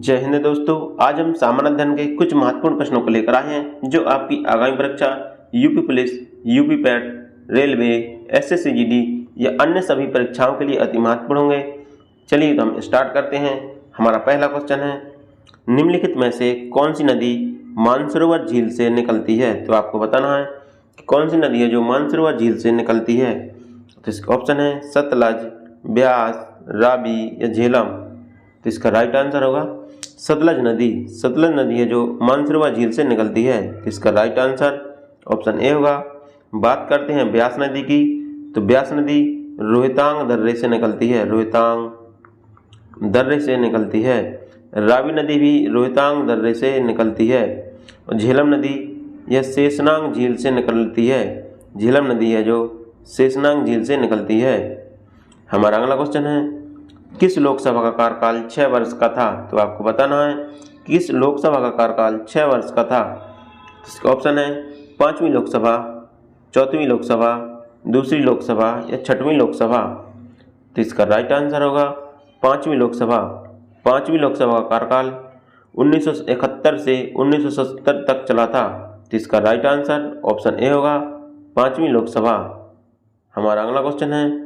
जय हिंद दोस्तों। आज हम सामान्य अध्ययन के कुछ महत्वपूर्ण प्रश्नों को लेकर आए हैं जो आपकी आगामी परीक्षा UP police, UP PAT, railway, SSC GD या अन्य सभी परीक्षाओं के लिए अति महत्वपूर्ण होंगे। चलिए तो हम स्टार्ट करते हैं। हमारा पहला क्वेश्चन है, निम्नलिखित में से कौन सी नदी मानसरोवर झील से निकलती है? तो आपको बताना है कि कौन सी नदी है जो मानसरोवर झील से निकलती है। तो इसका ऑप्शन है सतलज, ब्यास, रावी या झेलम। तो इसका राइट आंसर होगा सतलज नदी। सतलज नदी है जो मानसरोवर झील से निकलती है। तो इसका राइट आंसर ऑप्शन ए होगा। बात करते हैं ब्यास नदी की, तो ब्यास नदी रोहतांग दर्रे से निकलती है। रोहतांग दर्रे से निकलती है। रावी नदी भी रोहतांग दर्रे से निकलती है। और झेलम नदी यह शेषनाग झील से निकलती है। झेलम नदी है जो शेषनाग झील से निकलती है। हमारा अगला क्वेश्चन है, किस लोकसभा का कार्यकाल 6 वर्ष का था? तो आपको बताना है किस लोकसभा का कार्यकाल 6 वर्ष का था। इसका ऑप्शन है 5वीं लोकसभा, 4वीं लोकसभा, दूसरी लोकसभा या 6वीं लोकसभा। तो इसका राइट आंसर होगा 5वीं लोकसभा। 5वीं लोकसभा का कार्यकाल 1971 से 1970 तक चला था। तो इसका राइट आंसर ऑप्शन ए होगा 5वीं लोकसभा। हमारा अगला क्वेश्चन है,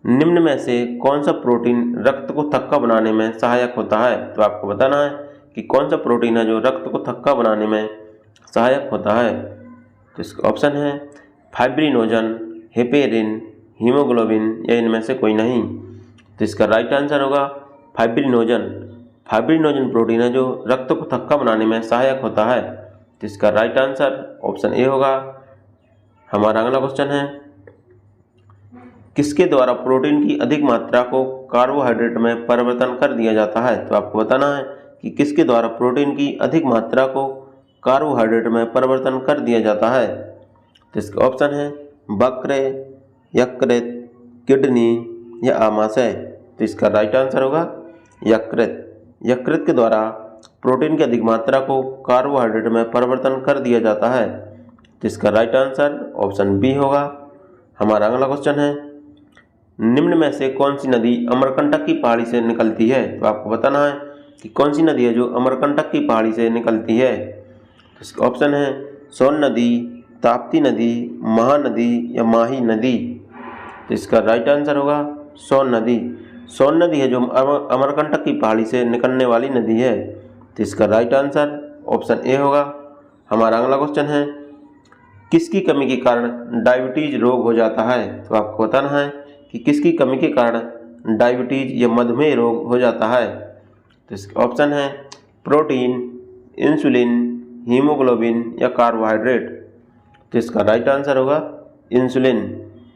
निम्न में से कौन सा प्रोटीन रक्त को थक्का बनाने में सहायक होता है? तो आपको बताना है कि कौन सा प्रोटीन है जो रक्त को थक्का बनाने में सहायक होता है। तो इसका ऑप्शन है फाइब्रिनोजन, हेपेरिन, हीमोग्लोबिन या इनमें से कोई नहीं। तो इसका राइट आंसर होगा फाइब्रिनोजन। फाइब्रिनोजन प्रोटीन है जो रक्त को थक्का बनाने में सहायक होता है। तो इसका राइट आंसर ऑप्शन ए होगा। हमारा अगला क्वेश्चन है, किसके द्वारा प्रोटीन की अधिक मात्रा को कार्बोहाइड्रेट में परिवर्तन कर दिया जाता है? तो आपको बताना है कि किसके द्वारा प्रोटीन की अधिक मात्रा को कार्बोहाइड्रेट में परिवर्तन कर दिया जाता है। तो इसका ऑप्शन है वक्र, यकृत, किडनी या आमाशय। तो इसका राइट आंसर होगा यकृत। यकृत के द्वारा प्रोटीन की अधिक मात्रा को कार्बोहाइड्रेट में परिवर्तन कर दिया जाता है। तो इसका राइट आंसर ऑप्शन बी होगा। हमारा अगला क्वेश्चन है, निम्न में से कौन सी नदी अमरकंटक की पहाड़ी से निकलती है? तो आपको बताना है कि कौन सी नदी है जो अमरकंटक की पहाड़ी से निकलती है। तो इसका ऑप्शन है सोन नदी, ताप्ती नदी, महानदी या माही नदी। तो इसका राइट आंसर होगा सोन नदी। सोन नदी है जो अमरकंटक की पहाड़ी से निकलने वाली नदी है। तो इसका राइट आंसर ऑप्शन ए होगा। हमारा अगला क्वेश्चन है, किसकी कमी के कारण डायबिटीज रोग हो जाता है? तो आपको बताना है कि किसकी कमी के कारण डायबिटीज या मधुमेह रोग हो जाता है। तो इसका ऑप्शन है प्रोटीन, इंसुलिन, हीमोग्लोबिन या कार्बोहाइड्रेट। तो इसका राइट आंसर होगा इंसुलिन।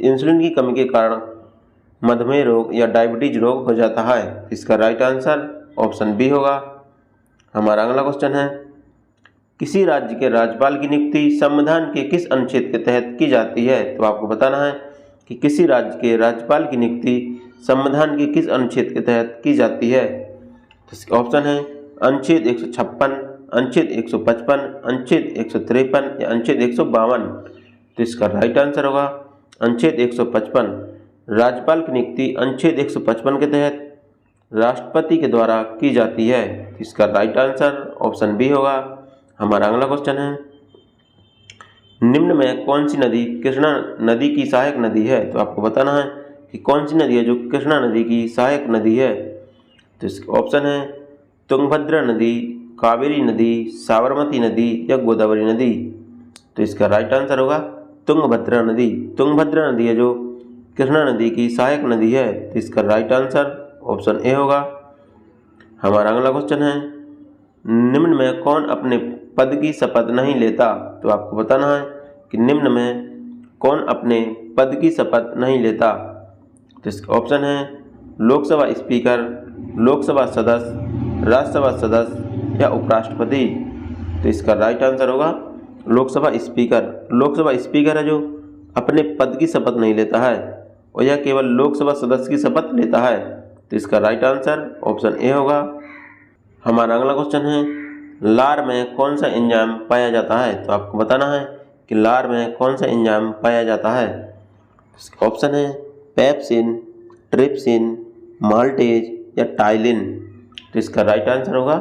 इंसुलिन की कमी के कारण मधुमेह रोग या डायबिटीज रोग हो जाता है। इसका राइट आंसर ऑप्शन बी होगा। हमारा अगला क्वेश्चन है, किसी राज्य के राज्यपाल की नियुक्ति संविधान के किस अनुच्छेद के तहत की जाती है? तो आपको बताना है कि किसी राज्य के राज्यपाल की नियुक्ति संविधान के किस अनुच्छेद के तहत की जाती है। तो इसका ऑप्शन है अनुच्छेद 156, अनुच्छेद 155, अनुच्छेद 153 या अनुच्छेद 152। तो इसका राइट आंसर होगा अनुच्छेद 155। राज्यपाल की नियुक्ति अनुच्छेद 155 के तहत राष्ट्रपति के द्वारा की जाती है। तो इसका राइट आंसर ऑप्शन बी होगा। हमारा अगला क्वेश्चन है, निम्न में कौन सी नदी कृष्णा नदी की सहायक नदी है? तो आपको बताना है कि कौन सी नदी है जो कृष्णा नदी की सहायक नदी है। तो इसका ऑप्शन है तुंगभद्रा नदी, कावेरी नदी, साबरमती नदी या गोदावरी नदी। तो इसका राइट आंसर होगा तुंगभद्रा नदी। तुंगभद्रा नदी है जो कृष्णा नदी की सहायक नदी है। तो इसका राइट आंसर ऑप्शन ए होगा। हमारा अगला क्वेश्चन है, निम्न में कौन अपने पद की शपथ नहीं लेता? तो आपको बताना है कि निम्न में कौन अपने पद की शपथ नहीं लेता। तो इसका ऑप्शन है लोकसभा स्पीकर, लोकसभा सदस्य, राज्यसभा सदस्य या उपराष्ट्रपति। तो इसका राइट आंसर होगा लोकसभा स्पीकर। लोकसभा स्पीकर है जो अपने पद की शपथ नहीं लेता है और यह केवल लोकसभा सदस्य की शपथ लेता है। तो इसका राइट आंसर ऑप्शन ए होगा। हमारा अगला क्वेश्चन है, लार में कौन सा एंजाइम पाया जाता है? तो आपको बताना है कि लार में कौन सा एंजाइम पाया जाता है। इसका ऑप्शन है पेप्सिन, ट्रिप्सिन, माल्टेज या टाइलिन। तो इसका राइट आंसर होगा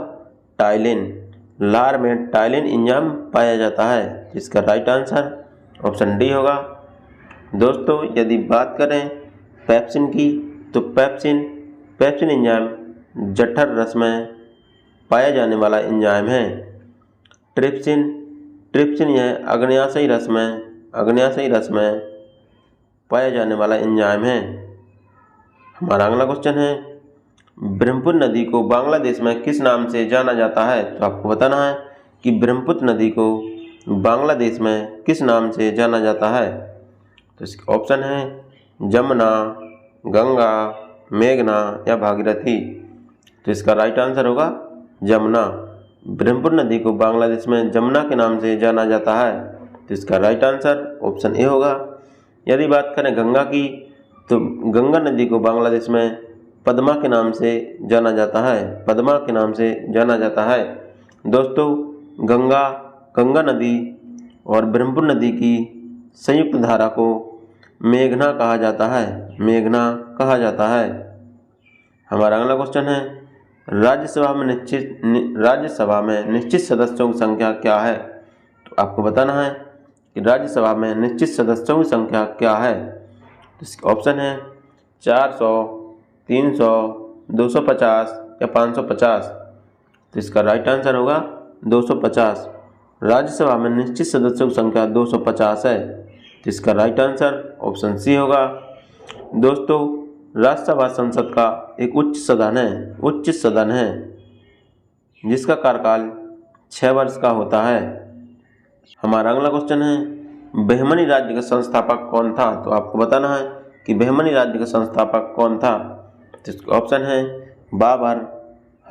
टाइलिन। लार में टाइलिन एंजाइम पाया जाता है। इसका राइट आंसर ऑप्शन डी होगा। दोस्तों यदि बात करें पेप्सिन की, तो पेप्सिन एंजाइम जठर रस में पाया जाने वाला एंजाइम है। ट्रिप्सिन यह अग्न्याशयी रस में पाया जाने वाला एंजाइम है। हमारा अगला क्वेश्चन है, ब्रह्मपुत्र नदी को बांग्लादेश में किस नाम से जाना जाता है? तो आपको बताना है कि ब्रह्मपुत्र नदी को बांग्लादेश में किस नाम से जाना जाता है। तो इसका ऑप्शन है जमुना, गंगा, मेघना या भागीरथी। तो इसका राइट आंसर होगा जमुना। ब्रह्मपुत्र नदी को बांग्लादेश में जमुना के नाम से जाना जाता है। तो इसका राइट आंसर ऑप्शन ए होगा। यदि बात करें गंगा की, तो गंगा नदी को बांग्लादेश में पद्मा के नाम से जाना जाता है। दोस्तों गंगा नदी और ब्रह्मपुत्र नदी की संयुक्त धारा को मेघना कहा जाता है। हमारा अगला क्वेश्चन है, राज्यसभा में निश्चित सदस्यों की संख्या क्या है? तो आपको बताना है कि राज्यसभा में निश्चित सदस्यों की संख्या क्या है। तो इसका ऑप्शन है 400, 300, 250 या 550। तो इसका राइट आंसर होगा 250। राज्यसभा में निश्चित सदस्यों की संख्या 250 है। तो इसका राइट आंसर ऑप्शन सी होगा। दोस्तों राज्यसभा संसद का एक उच्च सदन है जिसका कार्यकाल 6 वर्ष का होता है। हमारा अगला क्वेश्चन है, बहमनी राज्य का संस्थापक कौन था? तो आपको बताना है कि बहमनी राज्य का संस्थापक कौन था। तो इसका ऑप्शन है बाबर,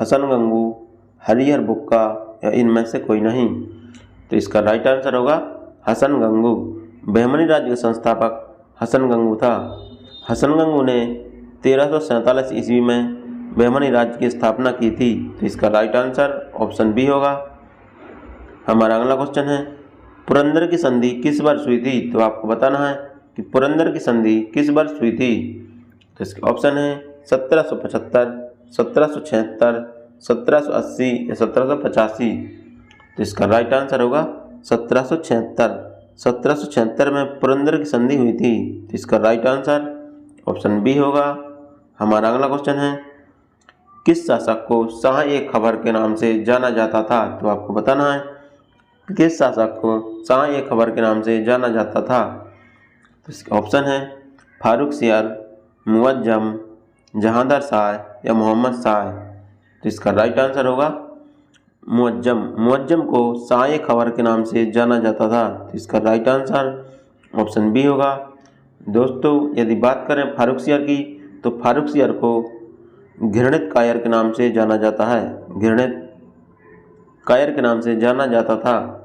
हसन गंगू, हरिहर बुक्का या इनमें से कोई नहीं। तो इसका राइट आंसर होगा हसन गंगू। बहमनी राज्य के संस्थापक हसन गंगू था। हसन गंगू ने 1347 ईस्वी में बहमनी राज्य की स्थापना की थी। तो इसका राइट आंसर ऑप्शन बी होगा। हमारा अगला क्वेश्चन है, पुरंदर की संधि किस वर्ष हुई थी? तो आपको बताना है कि पुरंदर की संधि किस वर्ष हुई थी। तो इसके ऑप्शन है 1775, 1776, 1780 या 1785। तो इसका राइट आंसर होगा 1776। 1776 में पुरंदर की संधि हुई थी। तो इसका राइट आंसर ऑप्शन बी होगा। हमारा अगला क्वेश्चन है, किस शासक को शाह-ए-खबर के नाम से जाना जाता था? तो आपको बताना है कि किस शासक को शाह-ए-खबर के नाम से जाना जाता था। तो इसका ऑप्शन है फारूक सियर, मुअज्जम, जहांदार शाह या मोहम्मद शाह। तो इसका राइट आंसर होगा मुअज्जम को शाह-ए-खबर के नाम से जाना जाता था। तो इसका राइट आंसर ऑप्शन बी होगा। दोस्तों यदि बात करें फारूक सियर की, तो फारूक सियर को घृणित कायर के नाम से जाना जाता था।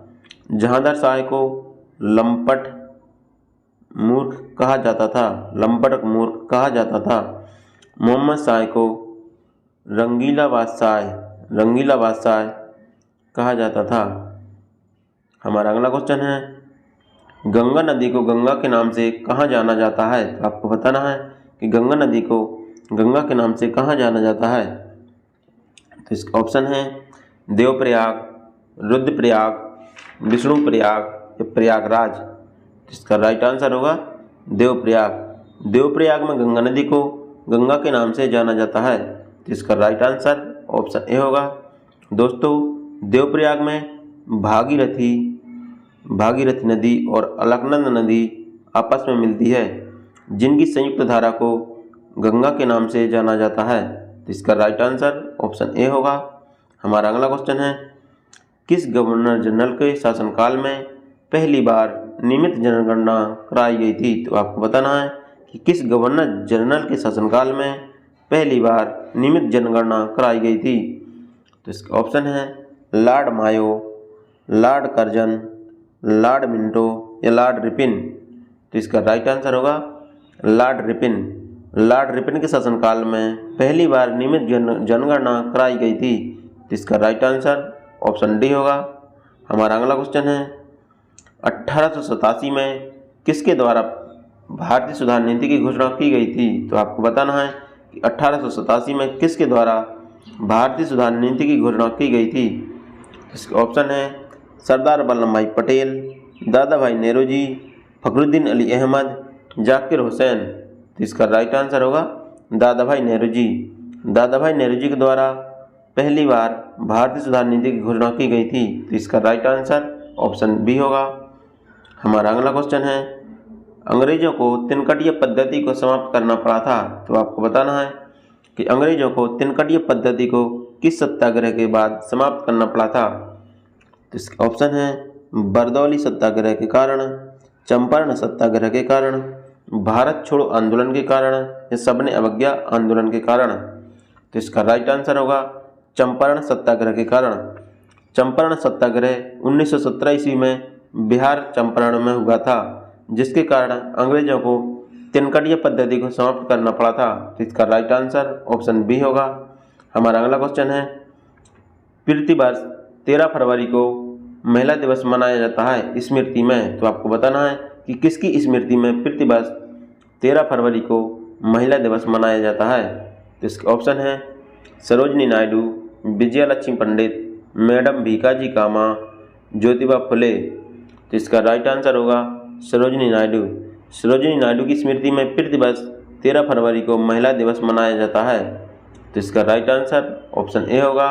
जहांदार शाह को लंपट मूर्ख कहा जाता था। मोहम्मद शाह को रंगीला बादशाह कहा जाता था। हमारा अगला क्वेश्चन है, गंगा नदी को गंगा के नाम से कहाँ जाना जाता है? तो आपको बताना है कि गंगा नदी को गंगा के नाम से कहाँ जाना जाता है। तो इसका ऑप्शन है देवप्रयाग, रुद्रप्रयाग, विष्णुप्रयाग या प्रयागराज। तो इसका राइट आंसर होगा देवप्रयाग में गंगा नदी को गंगा के नाम से जाना जाता है। तो इसका राइट आंसर ऑप्शन ए होगा। दोस्तों देवप्रयाग में भागीरथी नदी और अलकनंदा नदी आपस में मिलती है, जिनकी संयुक्त धारा को गंगा के नाम से जाना जाता है। तो इसका राइट आंसर ऑप्शन ए होगा। हमारा अगला क्वेश्चन है, किस गवर्नर जनरल के शासनकाल में पहली बार नियमित जनगणना कराई गई थी? तो आपको बताना है कि किस गवर्नर जनरल के शासनकाल में पहली बार नियमित जनगणना कराई गई थी। तो इसका ऑप्शन है लॉर्ड मायो, लॉर्ड कर्जन, लॉर्ड मिंटो या लॉर्ड रिपिन। तो इसका राइट आंसर होगा लॉर्ड रिपिन के शासनकाल में पहली बार नियमित जनगणना कराई गई थी। तो इसका राइट आंसर ऑप्शन डी होगा। हमारा अगला क्वेश्चन है, 1887 में किसके द्वारा भारतीय सुधार नीति की घोषणा की गई थी? तो आपको बताना है कि 1887 में किसके द्वारा भारतीय सुधार नीति की घोषणा की गई थी? इसके ऑप्शन है सरदार वल्लभ भाई पटेल, दादा भाई नेहरू जी, फखरुद्दीन अली अहमद, जाकिर हुसैन। तो इसका राइट आंसर होगा दादा भाई नेहरू जी। दादा भाई नेहरू जी के द्वारा पहली बार भारतीय सुधार नीति की घोषणा की गई थी। तो इसका राइट आंसर ऑप्शन बी होगा। हमारा अगला क्वेश्चन है, अंग्रेजों को तिनकटिया पद्धति को समाप्त करना पड़ा था। तो आपको बताना है कि अंग्रेजों को तिनकटिया पद्धति को किस सत्याग्रह के बाद समाप्त करना पड़ा था। तो इसके ऑप्शन है बरदौली सत्याग्रह के कारण, चंपारण सत्याग्रह के कारण, भारत छोड़ो आंदोलन के कारण या सबने अवज्ञा आंदोलन के कारण। तो इसका राइट आंसर होगा चंपारण सत्याग्रह के कारण। चंपारण सत्याग्रह 1917 ईस्वी में बिहार चंपारण में हुआ था, जिसके कारण अंग्रेजों को तिनकटिया पद्धति को समाप्त करना पड़ा था। तो इसका राइट आंसर ऑप्शन बी होगा। हमारा अगला क्वेश्चन है, प्रतिवर्ष 13 फरवरी को महिला दिवस मनाया जाता है स्मृति में। तो आपको बताना है कि किसकी स्मृति में प्रतिवर्ष 13 फरवरी को महिला दिवस मनाया जाता है। तो इसके ऑप्शन है सरोजनी नायडू, विजया लक्ष्मी पंडित, मैडम भीकाजी कामा, ज्योतिबा फुले। तो इसका राइट आंसर होगा सरोजनी नायडू। सरोजनी नायडू की स्मृति में प्रतिवर्ष 13 फरवरी को महिला दिवस मनाया जाता है। तो इसका राइट आंसर ऑप्शन ए होगा।